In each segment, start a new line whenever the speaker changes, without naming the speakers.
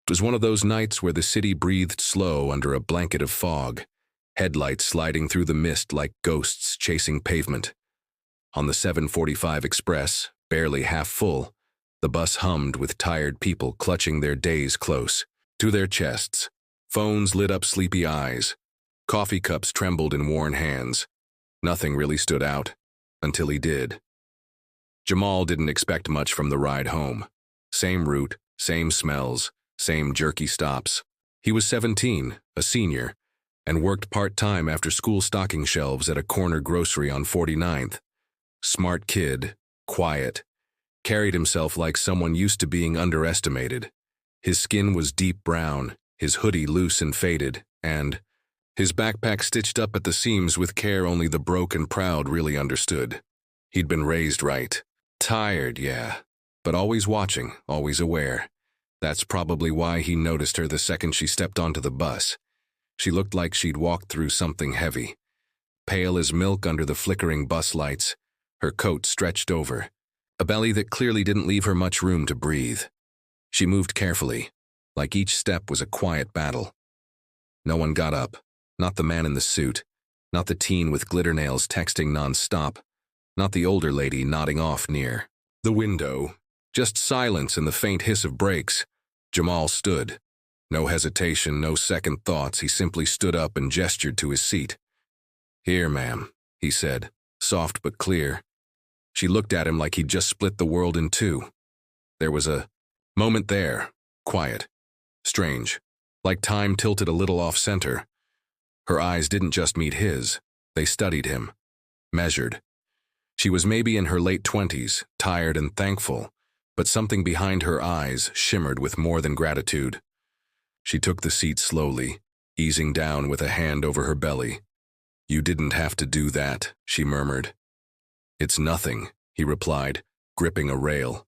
It was one of those nights where the city breathed slow under a blanket of fog, headlights sliding through the mist like ghosts chasing pavement. On the 7:45 express, barely half full, the bus hummed with tired people clutching their days close to their chests. Phones lit up sleepy eyes. Coffee cups trembled in worn hands. Nothing really stood out, until he did. Jamal didn't expect much from the ride home. Same route, same smells, same jerky stops. He was 17, a senior, and worked part-time after school stocking shelves at a corner grocery on 49th. Smart kid, quiet, carried himself like someone used to being underestimated. His skin was deep brown, his hoodie loose and faded, and his backpack stitched up at the seams with care only the broke and proud really understood. He'd been raised right. Tired, yeah, but always watching, always aware. That's probably why he noticed her the second she stepped onto the bus. She looked like she'd walked through something heavy. Pale as milk under the flickering bus lights, her coat stretched over, a belly that clearly didn't leave her much room to breathe. She moved carefully, like each step was a quiet battle. No one got up, not the man in the suit, not the teen with glitter nails texting non-stop, not the older lady nodding off near the window. Just silence and the faint hiss of brakes. Jamal stood. No hesitation, no second thoughts. He simply stood up and gestured to his seat. "Here, ma'am," he said, soft but clear. She looked at him like he'd just split the world in two. There was a moment there, quiet, strange, like time tilted a little off-center. Her eyes didn't just meet his, they studied him, measured. She was maybe in her late 20s, tired and thankful, but something behind her eyes shimmered with more than gratitude. She took the seat slowly, easing down with a hand over her belly. "You didn't have to do that," she murmured. "It's nothing," he replied, gripping a rail.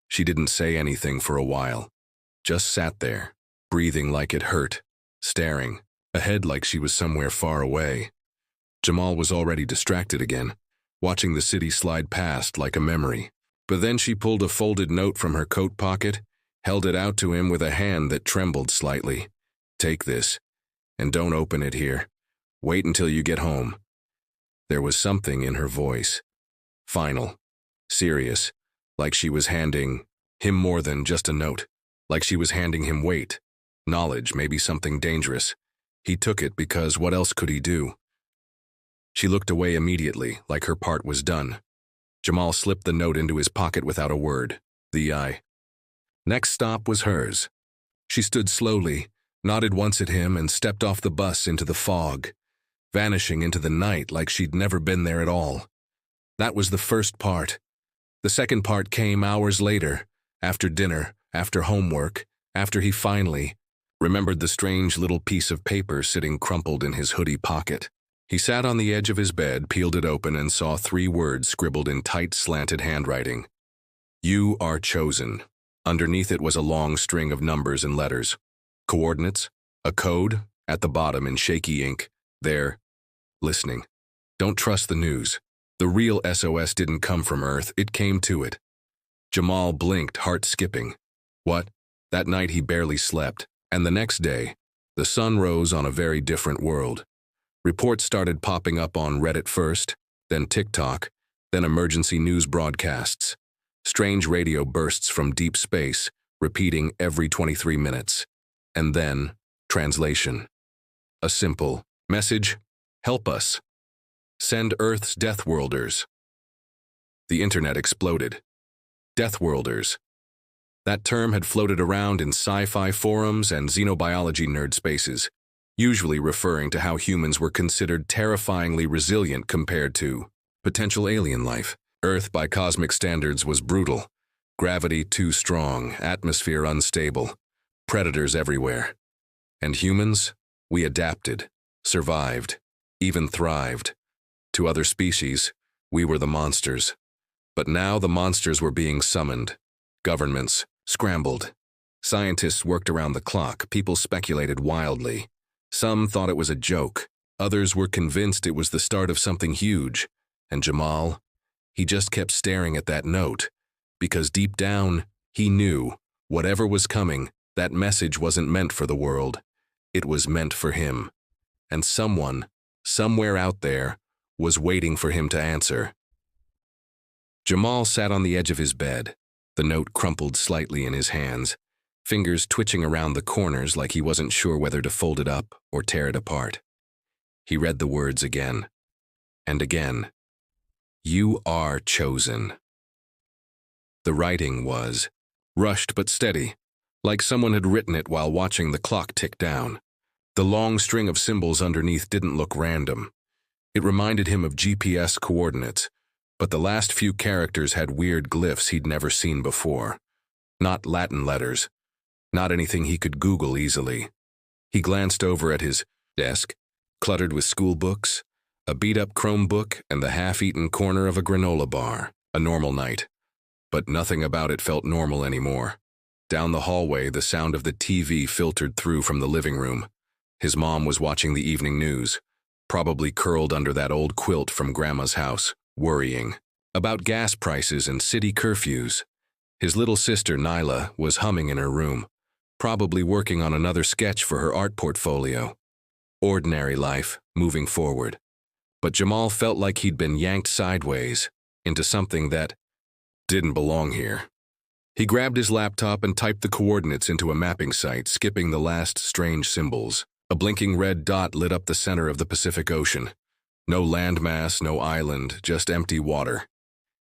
She didn't say anything for a while, just sat there, breathing like it hurt, staring, ahead like she was somewhere far away. Jamal was already distracted again, watching the city slide past like a memory. But then she pulled a folded note from her coat pocket, held it out to him with a hand that trembled slightly. "Take this, and don't open it here. Wait until you get home." There was something in her voice. Final, serious, like she was handing him more than just a note, like she was handing him weight, knowledge, maybe something dangerous. He took it because what else could he do? She looked away immediately, like her part was done. Jamal slipped the note into his pocket without a word. The next stop was hers. She stood slowly, nodded once at him, and stepped off the bus into the fog, vanishing into the night like she'd never been there at all. That was the first part. The second part came hours later, after dinner, after homework, after he finally remembered the strange little piece of paper sitting crumpled in his hoodie pocket. He sat on the edge of his bed, peeled it open, and saw 3 words scribbled in tight, slanted handwriting. "You are chosen." Underneath it was a long string of numbers and letters. Coordinates, a code, at the bottom in shaky ink. There, listening. Don't trust the news. The real SOS didn't come from Earth, it came to it. Jamal blinked, heart skipping. What? That night he barely slept, and the next day, the sun rose on a very different world. Reports started popping up on Reddit first, then TikTok, then emergency news broadcasts. Strange radio bursts from deep space, repeating every 23 minutes. And then, translation. A simple message, "Help us. Send Earth's Deathworlders." The internet exploded. Deathworlders. That term had floated around in sci-fi forums and xenobiology nerd spaces, usually referring to how humans were considered terrifyingly resilient compared to potential alien life. Earth, by cosmic standards, was brutal. Gravity too strong, atmosphere unstable, predators everywhere. And humans? We adapted, survived, even thrived. To other species, we were the monsters. But now the monsters were being summoned. Governments scrambled. Scientists worked around the clock. People speculated wildly. Some thought it was a joke. Others were convinced it was the start of something huge. And Jamal, he just kept staring at that note, because deep down, he knew whatever was coming That message wasn't meant for the world. It was meant for him. And someone, somewhere out there, was waiting for him to answer. Jamal sat on the edge of his bed, the note crumpled slightly in his hands, fingers twitching around the corners like he wasn't sure whether to fold it up or tear it apart. He read the words again and again. You are chosen. The writing was rushed but steady, like someone had written it while watching the clock tick down. The long string of symbols underneath didn't look random. It reminded him of GPS coordinates, but the last few characters had weird glyphs he'd never seen before. Not Latin letters, not anything he could Google easily. He glanced over at his desk, cluttered with school books, a beat-up Chromebook, and the half-eaten corner of a granola bar. A normal night. But nothing about it felt normal anymore. Down the hallway, the sound of the TV filtered through from the living room. His mom was watching the evening news, probably curled under that old quilt from Grandma's house, worrying about gas prices and city curfews. His little sister, Nyla, was humming in her room, probably working on another sketch for her art portfolio. Ordinary life, moving forward. But Jamal felt like he'd been yanked sideways into something that didn't belong here. He grabbed his laptop and typed the coordinates into a mapping site, skipping the last strange symbols. A blinking red dot lit up the center of the Pacific Ocean. No landmass, no island, just empty water.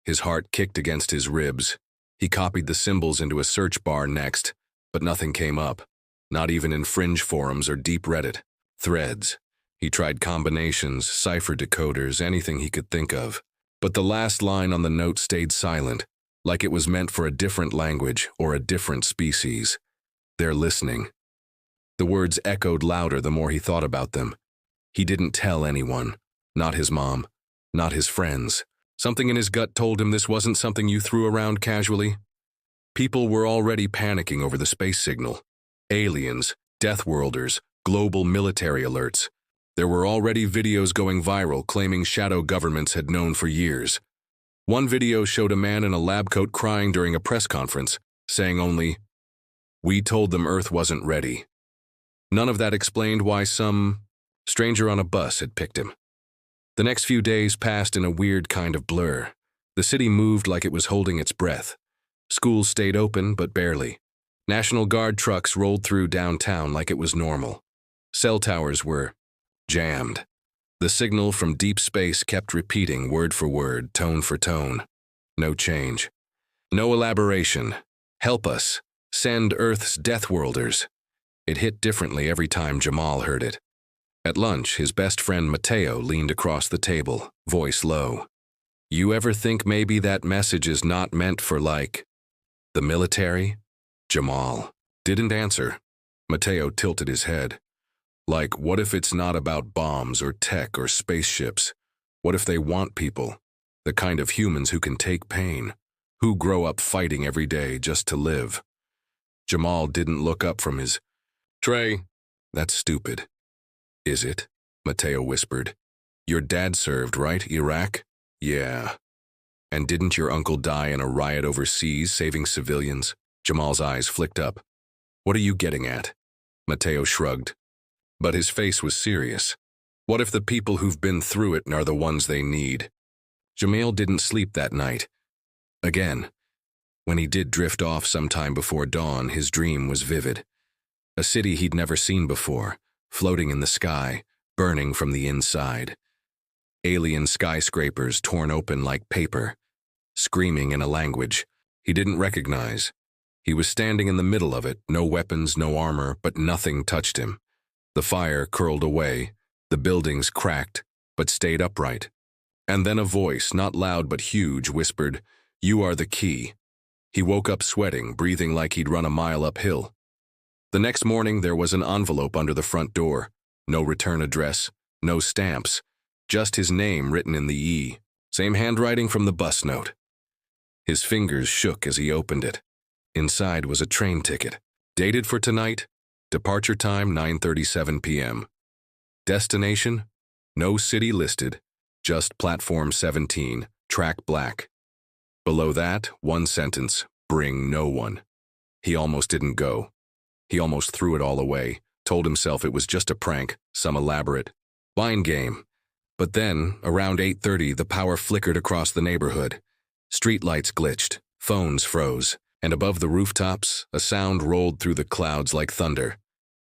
His heart kicked against his ribs. He copied the symbols into a search bar next, but nothing came up. Not even in fringe forums or deep Reddit. Threads. He tried combinations, cipher decoders, anything he could think of. But the last line on the note stayed silent, like it was meant for a different language or a different species. They're listening. The words echoed louder the more he thought about them. He didn't tell anyone. Not his mom. Not his friends. Something in his gut told him this wasn't something you threw around casually. People were already panicking over the space signal. Aliens, Deathworlders, global military alerts. There were already videos going viral claiming shadow governments had known for years. One video showed a man in a lab coat crying during a press conference, saying only, "We told them Earth wasn't ready." None of that explained why some stranger on a bus had picked him. The next few days passed in a weird kind of blur. The city moved like it was holding its breath. Schools stayed open, but barely. National Guard trucks rolled through downtown like it was normal. Cell towers were jammed. The signal from deep space kept repeating word for word, tone for tone. No change. No elaboration. Help us. Send Earth's Deathworlders. It hit differently every time Jamal heard it. At lunch, his best friend Mateo leaned across the table, voice low. You ever think maybe that message is not meant for, like, the military? Jamal didn't answer. Mateo tilted his head. Like, what if it's not about bombs or tech or spaceships? What if they want people? The kind of humans who can take pain, who grow up fighting every day just to live. Jamal didn't look up from his tray. That's stupid. Is it? Mateo whispered. Your dad served, right, Iraq? Yeah. And didn't your uncle die in a riot overseas saving civilians? Jamal's eyes flicked up. What are you getting at? Mateo shrugged. But his face was serious. What if the people who've been through it are the ones they need? Jamal didn't sleep that night. Again. When he did drift off sometime before dawn, his dream was vivid. A city he'd never seen before, floating in the sky, burning from the inside. Alien skyscrapers torn open like paper, screaming in a language he didn't recognize. He was standing in the middle of it, no weapons, no armor, but nothing touched him. The fire curled away, the buildings cracked, but stayed upright. And then a voice, not loud but huge, whispered, "You are the key." He woke up sweating, breathing like he'd run a mile uphill. The next morning, there was an envelope under the front door. No return address, no stamps, just his name written in the E. Same handwriting from the bus note. His fingers shook as he opened it. Inside was a train ticket, dated for tonight, departure time 9:37 p.m. Destination? No city listed, just platform 17, track black. Below that, one sentence, bring no one. He almost didn't go. He almost threw it all away, told himself it was just a prank, some elaborate mind game. But then, around 8:30, the power flickered across the neighborhood. Streetlights glitched, phones froze, and above the rooftops, a sound rolled through the clouds like thunder.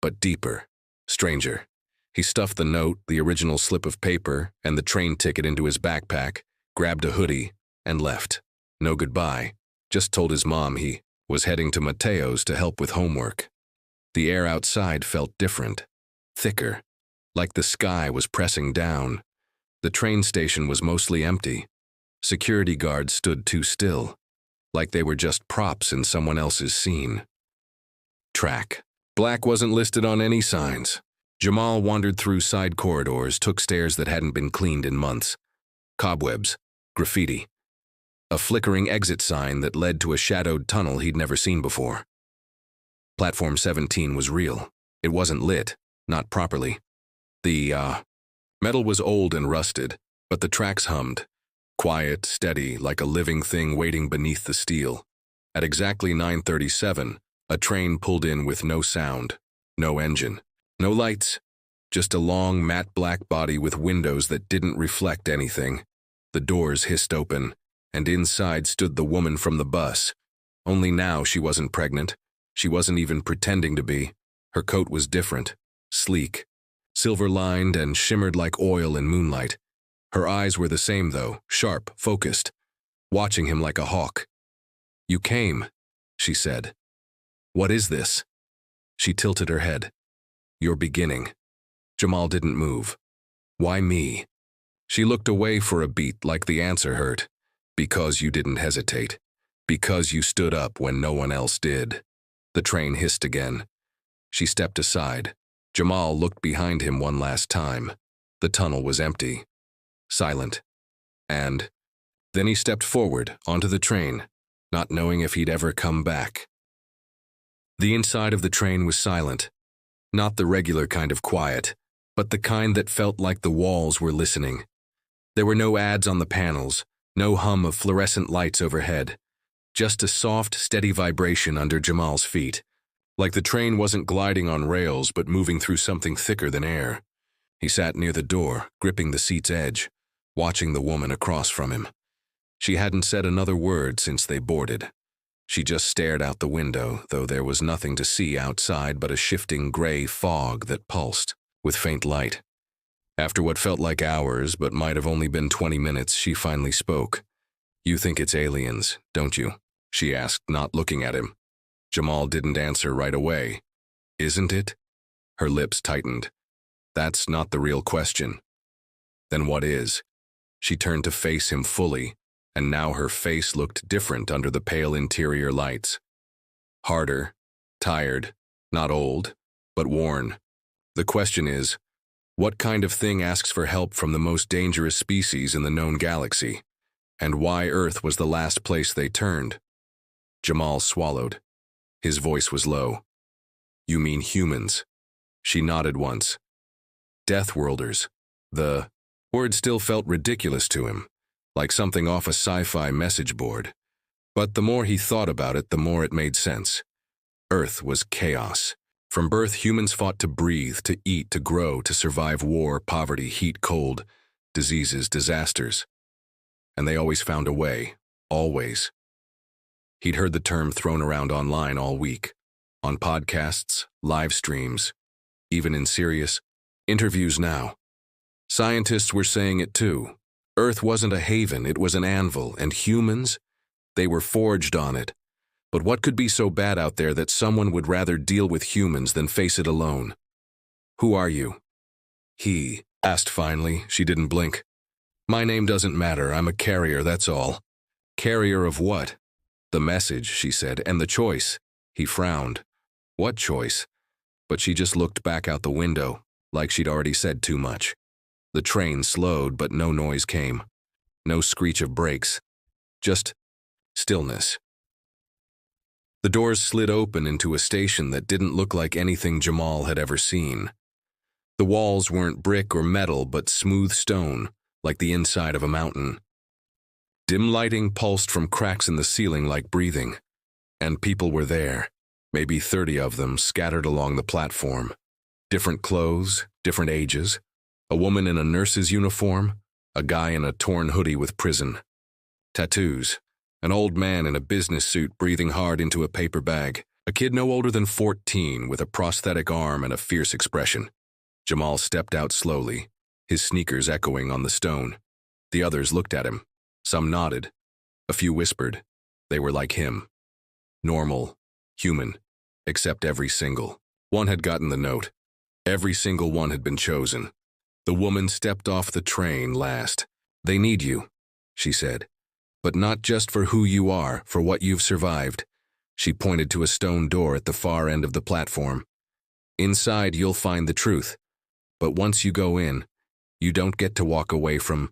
But deeper, stranger. He stuffed the note, the original slip of paper, and the train ticket into his backpack, grabbed a hoodie, and left. No goodbye, just told his mom he was heading to Mateo's to help with homework. The air outside felt different, thicker, like the sky was pressing down. The train station was mostly empty. Security guards stood too still, like they were just props in someone else's scene. Track. Black wasn't listed on any signs. Jamal wandered through side corridors, took stairs that hadn't been cleaned in months. Cobwebs, graffiti. A flickering exit sign that led to a shadowed tunnel he'd never seen before. Platform 17 was real. It wasn't lit, not properly. The metal was old and rusted, but the tracks hummed. Quiet, steady, like a living thing waiting beneath the steel. At exactly 9:37, a train pulled in with no sound, no engine, no lights, just a long, matte black body with windows that didn't reflect anything. The doors hissed open, and inside stood the woman from the bus. Only now she wasn't pregnant. She wasn't even pretending to be. Her coat was different, sleek, silver-lined and shimmered like oil in moonlight. Her eyes were the same though, sharp, focused, watching him like a hawk. "You came," she said. "What is this?" She tilted her head. "You're beginning." Jamal didn't move. "Why me?" She looked away for a beat like the answer hurt. "Because you didn't hesitate. Because you stood up when no one else did." The train hissed again. She stepped aside. Jamal looked behind him one last time. The tunnel was empty, silent. And then he stepped forward onto the train, not knowing if he'd ever come back. The inside of the train was silent. Not the regular kind of quiet, but the kind that felt like the walls were listening. There were no ads on the panels, no hum of fluorescent lights overhead. Just a soft, steady vibration under Jamal's feet, like the train wasn't gliding on rails but moving through something thicker than air. He sat near the door, gripping the seat's edge, watching the woman across from him. She hadn't said another word since they boarded. She just stared out the window, though there was nothing to see outside but a shifting gray fog that pulsed with faint light. After what felt like hours but might have only been 20 minutes, she finally spoke. "You think it's aliens, don't you?" she asked, not looking at him. Jamal didn't answer right away. "Isn't it?" Her lips tightened. "That's not the real question." "Then what is?" She turned to face him fully, and now her face looked different under the pale interior lights. Harder, tired, not old, but worn. "The question is, what kind of thing asks for help from the most dangerous species in the known galaxy? And why Earth was the last place they turned?" Jamal swallowed. His voice was low. "You mean humans?" She nodded once. "Deathworlders." The word still felt ridiculous to him, like something off a sci-fi message board. But the more he thought about it, the more it made sense. Earth was chaos. From birth, humans fought to breathe, to eat, to grow, to survive war, poverty, heat, cold, diseases, disasters. And they always found a way, always. He'd heard the term thrown around online all week, on podcasts, live streams, even in serious interviews now. Scientists were saying it too. Earth wasn't a haven, it was an anvil, and humans, they were forged on it. But what could be so bad out there that someone would rather deal with humans than face it alone? "Who are you?" He asked finally. She didn't blink. "My name doesn't matter, I'm a carrier, that's all." "Carrier of what?" "The message," she said, "and the choice." He frowned. "What choice?" But she just looked back out the window, like she'd already said too much. The train slowed, but no noise came. No screech of brakes. Just stillness. The doors slid open into a station that didn't look like anything Jamal had ever seen. The walls weren't brick or metal, but smooth stone, like the inside of a mountain. Dim lighting pulsed from cracks in the ceiling like breathing. And people were there. maybe 30 of them scattered along the platform. Different clothes, different ages. A woman in a nurse's uniform, a guy in a torn hoodie with prison. Tattoos. An old man in a business suit breathing hard into a paper bag. A kid no older than 14 with a prosthetic arm and a fierce expression. Jamal stepped out slowly, his sneakers echoing on the stone. The others looked at him. Some nodded. A few whispered. They were like him. Normal. Human. Except every single. One had gotten the note. Every single one had been chosen. The woman stepped off the train last. "They need you," she said. "But not just for who you are, for what you've survived." She pointed to a stone door at the far end of the platform. "Inside you'll find the truth. But once you go in, you don't get to walk away from..."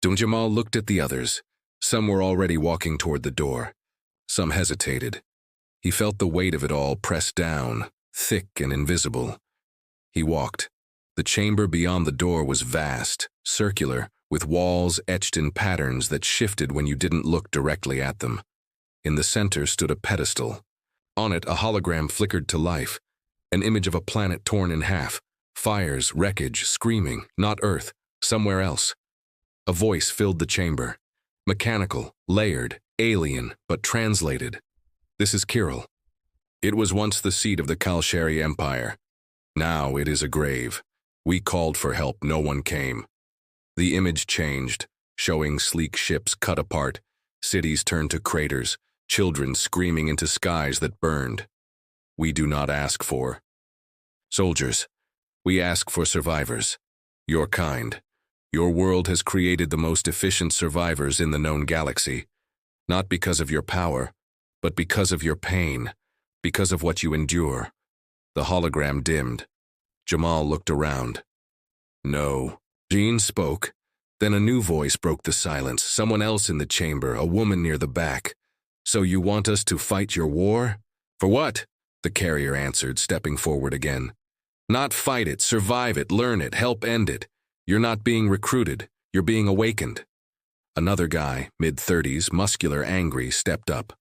Jamal looked at the others. Some were already walking toward the door. Some hesitated. He felt the weight of it all pressed down, thick and invisible. He walked. The chamber beyond the door was vast, circular, with walls etched in patterns that shifted when you didn't look directly at them. In the center stood a pedestal. On it, a hologram flickered to life, an image of a planet torn in half, fires, wreckage, screaming, not Earth, somewhere else. A voice filled the chamber. Mechanical, layered, alien, but translated. "This is Kirill. It was once the seat of the Kalshari Empire. Now it is a grave. We called for help, no one came." The image changed, showing sleek ships cut apart, cities turned to craters, children screaming into skies that burned. "We do not ask for soldiers. We ask for survivors. Your kind. Your world has created the most efficient survivors in the known galaxy. Not because of your power, but because of your pain, because of what you endure." The hologram dimmed. Jamal looked around. "No." Jean spoke. Then a new voice broke the silence, someone else in the chamber, a woman near the back. "So you want us to fight your war?" "For what?" the carrier answered, stepping forward again. "Not fight it, survive it, learn it, help end it. You're not being recruited, you're being awakened." Another guy, mid-30s, muscular, angry, stepped up.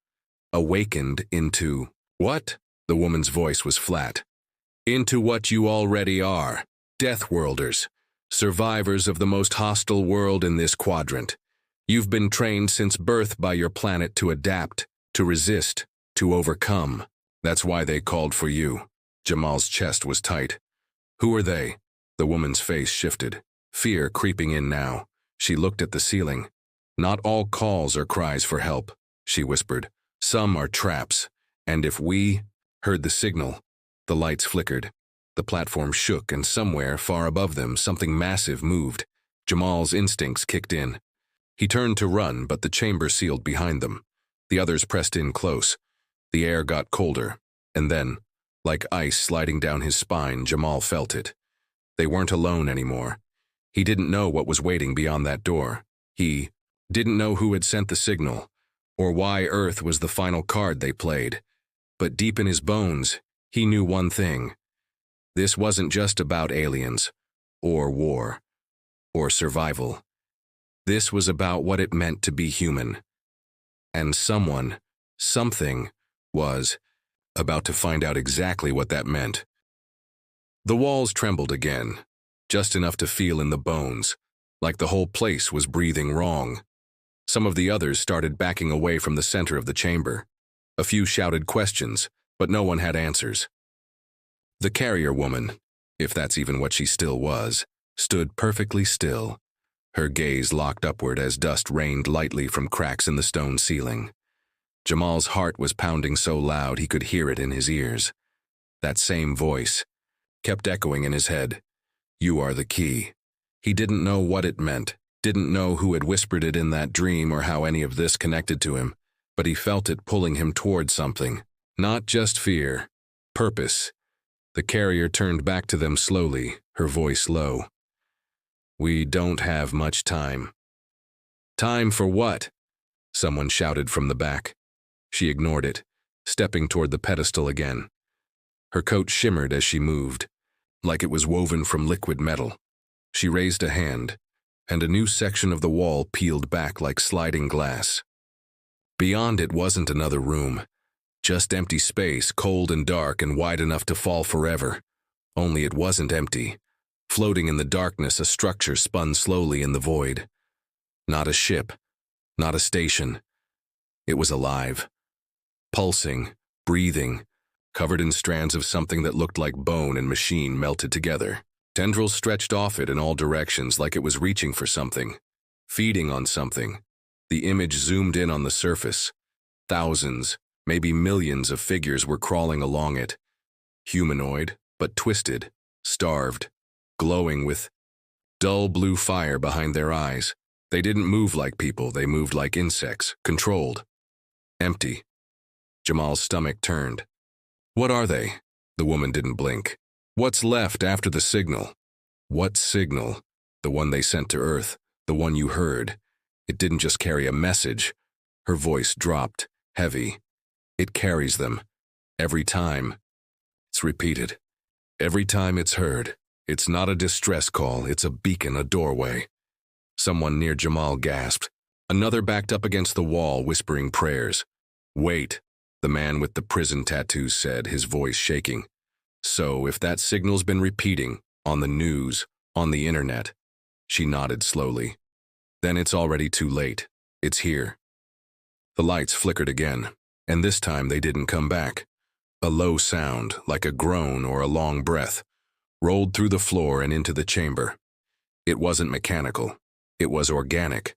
"Awakened into..." "What?" The woman's voice was flat. "Into what you already are. Deathworlders. Survivors of the most hostile world in this quadrant. You've been trained since birth by your planet to adapt, to resist, to overcome. That's why they called for you." Jamal's chest was tight. "Who are they?" The woman's face shifted. Fear creeping in now. She looked at the ceiling. "Not all calls are cries for help," she whispered. "Some are traps. And if we..." heard the signal. The lights flickered. The platform shook, and somewhere, far above them, something massive moved. Jamal's instincts kicked in. He turned to run, but the chamber sealed behind them. The others pressed in close. The air got colder, and then, like ice sliding down his spine, Jamal felt it. They weren't alone anymore. He didn't know what was waiting beyond that door. He didn't know who had sent the signal, or why Earth was the final card they played. But deep in his bones, he knew one thing. This wasn't just about aliens, or war, or survival. This was about what it meant to be human. And someone, something, was about to find out exactly what that meant. The walls trembled again, just enough to feel in the bones, like the whole place was breathing wrong. Some of the others started backing away from the center of the chamber. A few shouted questions, but no one had answers. The carrier woman, if that's even what she still was, stood perfectly still, her gaze locked upward as dust rained lightly from cracks in the stone ceiling. Jamal's heart was pounding so loud he could hear it in his ears. That same voice kept echoing in his head. "You are the key." He didn't know what it meant, didn't know who had whispered it in that dream or how any of this connected to him, but he felt it pulling him toward something. Not just fear, purpose. The carrier turned back to them slowly, her voice low. "We don't have much time." "Time for what?" someone shouted from the back. She ignored it, stepping toward the pedestal again. Her coat shimmered as she moved, like it was woven from liquid metal. She raised a hand, and a new section of the wall peeled back like sliding glass. Beyond it wasn't another room. Just empty space, cold and dark and wide enough to fall forever. Only it wasn't empty. Floating in the darkness, a structure spun slowly in the void. Not a ship, not a station. It was alive. Pulsing, breathing, covered in strands of something that looked like bone and machine melted together. Tendrils stretched off it in all directions like it was reaching for something, feeding on something. The image zoomed in on the surface. Thousands, maybe millions of figures were crawling along it. Humanoid, but twisted, starved, glowing with dull blue fire behind their eyes. They didn't move like people, they moved like insects, controlled. Empty. Jamal's stomach turned. What are they? The woman didn't blink. What's left after the signal? What signal? The one they sent to Earth, the one you heard. It didn't just carry a message. Her voice dropped, heavy. It carries them. Every time. It's repeated. Every time it's heard. It's not a distress call, it's a beacon, a doorway. Someone near Jamal gasped. Another backed up against the wall, whispering prayers. Wait, the man with the prison tattoos said, his voice shaking. So, if that signal's been repeating, on the news, on the internet. She nodded slowly. Then it's already too late. It's here. The lights flickered again, and this time they didn't come back. A low sound, like a groan or a long breath, rolled through the floor and into the chamber. It wasn't mechanical. It was organic,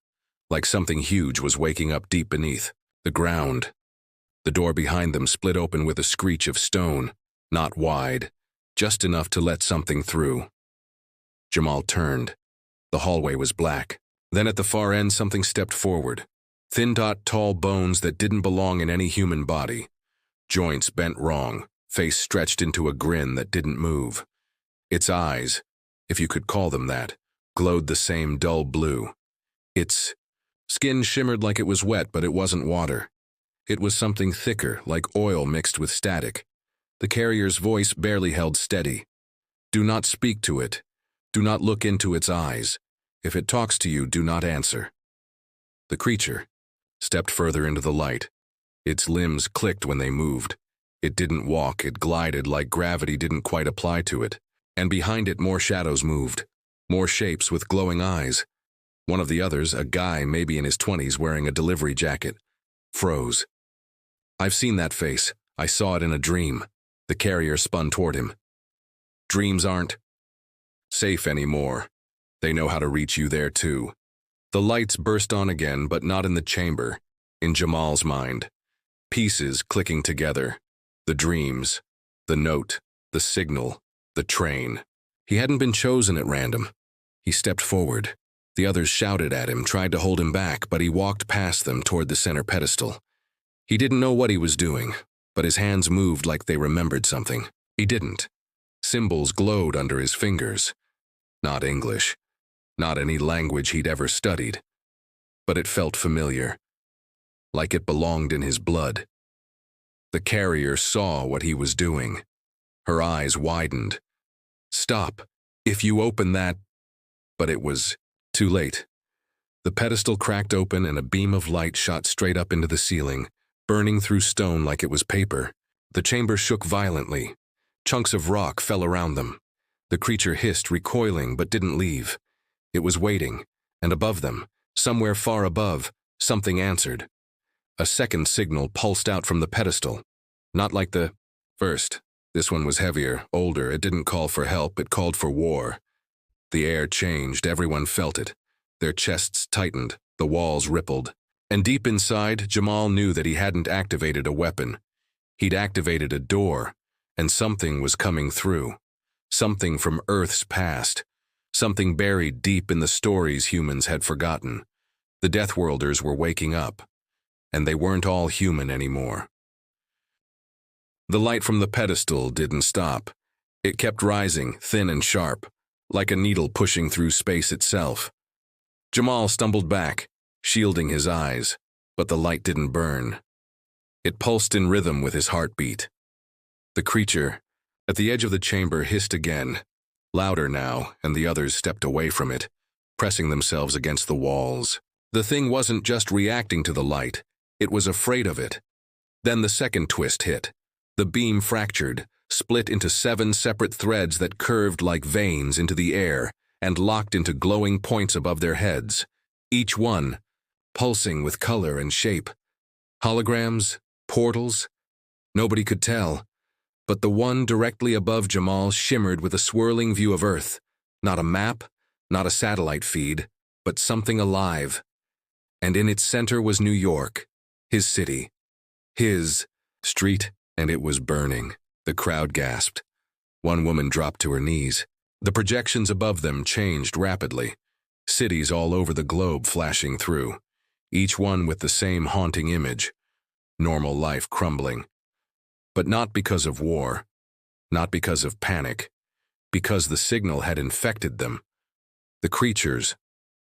like something huge was waking up deep beneath the ground. The door behind them split open with a screech of stone, not wide, just enough to let something through. Jamal turned. The hallway was black. Then at the far end something stepped forward. Thin tall bones that didn't belong in any human body. Joints bent wrong, face stretched into a grin that didn't move. Its eyes, if you could call them that, glowed the same dull blue. Its skin shimmered like it was wet, but it wasn't water. It was something thicker, like oil mixed with static. The carrier's voice barely held steady. Do not speak to it. Do not look into its eyes. If it talks to you, do not answer. The creature stepped further into the light. Its limbs clicked when they moved. It didn't walk, it glided like gravity didn't quite apply to it. And behind it more shadows moved. More shapes with glowing eyes. One of the others, a guy maybe in his 20s wearing a delivery jacket, froze. I've seen that face. I saw it in a dream. The carrier spun toward him. Dreams aren't safe anymore. They know how to reach you there too. The lights burst on again, but not in the chamber. In Jamal's mind. Pieces clicking together. The dreams. The note. The signal. The train. He hadn't been chosen at random. He stepped forward. The others shouted at him, tried to hold him back, but he walked past them toward the center pedestal. He didn't know what he was doing, but his hands moved like they remembered something. He didn't. Symbols glowed under his fingers. Not English. Not any language he'd ever studied. But it felt familiar. Like it belonged in his blood. The carrier saw what he was doing. Her eyes widened. Stop. If you open that... But it was too late. The pedestal cracked open and a beam of light shot straight up into the ceiling, burning through stone like it was paper. The chamber shook violently. Chunks of rock fell around them. The creature hissed, recoiling, but didn't leave. It was waiting, and above them, somewhere far above, something answered. A second signal pulsed out from the pedestal. Not like the first. This one was heavier, older. It didn't call for help, it called for war. The air changed, everyone felt it. Their chests tightened, the walls rippled. And deep inside, Jamal knew that he hadn't activated a weapon. He'd activated a door, and something was coming through. Something from Earth's past. Something buried deep in the stories humans had forgotten. The Deathworlders were waking up, and they weren't all human anymore. The light from the pedestal didn't stop. It kept rising, thin and sharp, like a needle pushing through space itself. Jamal stumbled back, shielding his eyes, but the light didn't burn. It pulsed in rhythm with his heartbeat. The creature, at the edge of the chamber, hissed again, louder now, and the others stepped away from it, pressing themselves against the walls. The thing wasn't just reacting to the light, it was afraid of it. Then the second twist hit. The beam fractured, split into 7 separate threads that curved like veins into the air and locked into glowing points above their heads, each one pulsing with color and shape. Holograms? Portals? Nobody could tell. But the one directly above Jamal shimmered with a swirling view of Earth. Not a map, not a satellite feed, but something alive. And in its center was New York, his city, his street, and it was burning. The crowd gasped. One woman dropped to her knees. The projections above them changed rapidly. Cities all over the globe flashing through, each one with the same haunting image. Normal life crumbling. But not because of war, not because of panic, because the signal had infected them. The creatures,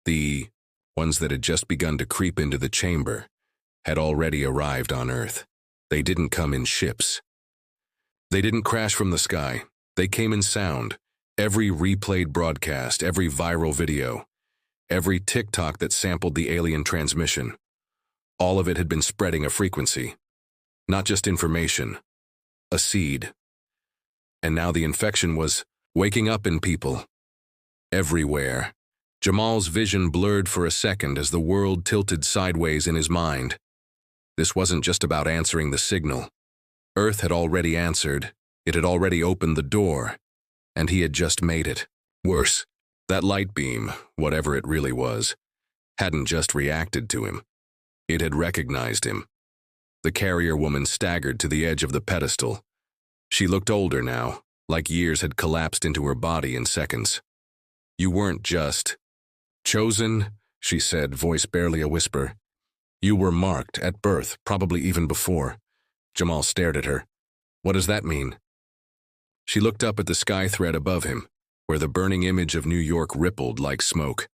the ones that had just begun to creep into the chamber, had already arrived on Earth. They didn't come in ships. They didn't crash from the sky. They came in sound. Every replayed broadcast, every viral video, every TikTok that sampled the alien transmission. All of it had been spreading a frequency. Not just information, a seed. And now the infection was waking up in people. Everywhere. Jamal's vision blurred for a second as the world tilted sideways in his mind. This wasn't just about answering the signal. Earth had already answered. It had already opened the door. And he had just made it. Worse, that light beam, whatever it really was, hadn't just reacted to him. It had recognized him. The carrier woman staggered to the edge of the pedestal. She looked older now, like years had collapsed into her body in seconds. "You weren't just chosen," she said, voice barely a whisper. "You were marked at birth, probably even before." Jamal stared at her. "What does that mean?" She looked up at the sky thread above him, where the burning image of New York rippled like smoke.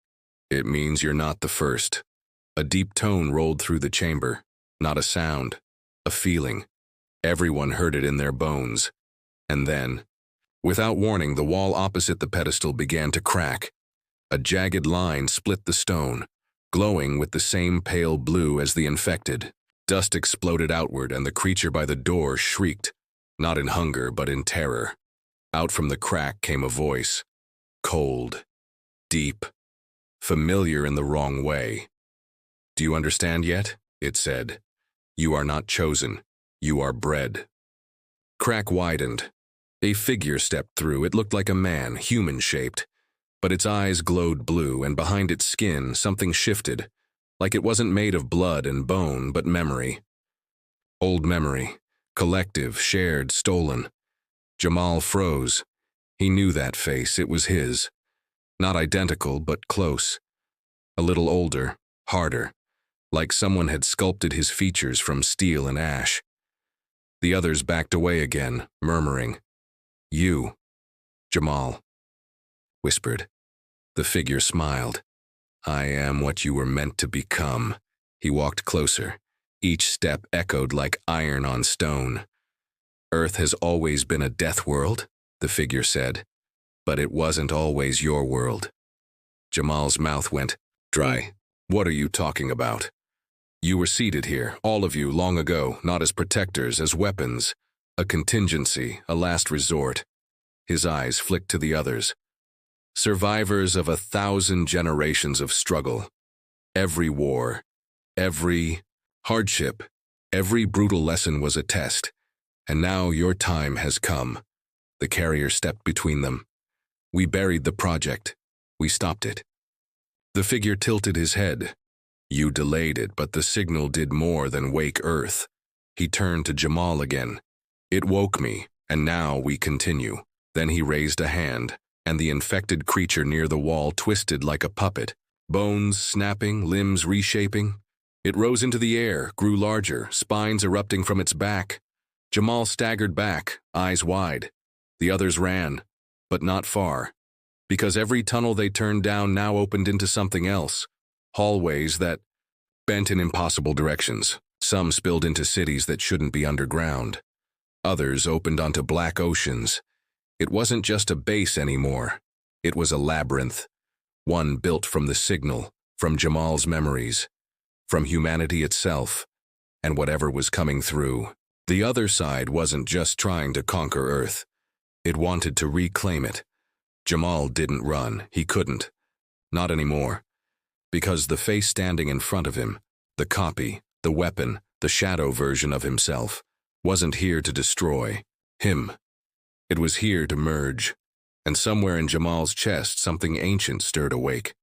"It means you're not the first." A deep tone rolled through the chamber. Not a sound, a feeling. Everyone heard it in their bones. And then, without warning, the wall opposite the pedestal began to crack. A jagged line split the stone, glowing with the same pale blue as the infected. Dust exploded outward, and the creature by the door shrieked, not in hunger but in terror. Out from the crack came a voice, cold, deep, familiar in the wrong way. "Do you understand yet?" it said. "You are not chosen. You are bred." Crack widened. A figure stepped through. It looked like a man, human-shaped. But its eyes glowed blue, and behind its skin something shifted, like it wasn't made of blood and bone, but memory. Old memory. Collective, shared, stolen. Jamal froze. He knew that face. It was his. Not identical, but close. A little older, harder, like someone had sculpted his features from steel and ash. The others backed away again, murmuring. "You, Jamal," whispered. The figure smiled. "I am what you were meant to become." He walked closer. Each step echoed like iron on stone. "Earth has always been a death world," the figure said. "But it wasn't always your world." Jamal's mouth went dry. "What are you talking about?" "You were seated here, all of you, long ago, not as protectors, as weapons. A contingency, a last resort." His eyes flicked to the others. "Survivors of 1,000 generations of struggle. Every war, every hardship, every brutal lesson was a test. And now your time has come." The carrier stepped between them. "We buried the project. We stopped it." The figure tilted his head. "You delayed it, but the signal did more than wake Earth." He turned to Jamal again. "It woke me, and now we continue." Then he raised a hand, and the infected creature near the wall twisted like a puppet, bones snapping, limbs reshaping. It rose into the air, grew larger, spines erupting from its back. Jamal staggered back, eyes wide. The others ran, but not far, because every tunnel they turned down now opened into something else. Hallways that bent in impossible directions. Some spilled into cities that shouldn't be underground. Others opened onto black oceans. It wasn't just a base anymore. It was a labyrinth. One built from the signal, from Jamal's memories, from humanity itself. and whatever was coming through. The other side wasn't just trying to conquer Earth. It wanted to reclaim it. Jamal didn't run. He couldn't. Not anymore. Because the face standing in front of him, the copy, the weapon, the shadow version of himself, wasn't here to destroy him. It was here to merge. And somewhere in Jamal's chest, something ancient stirred awake.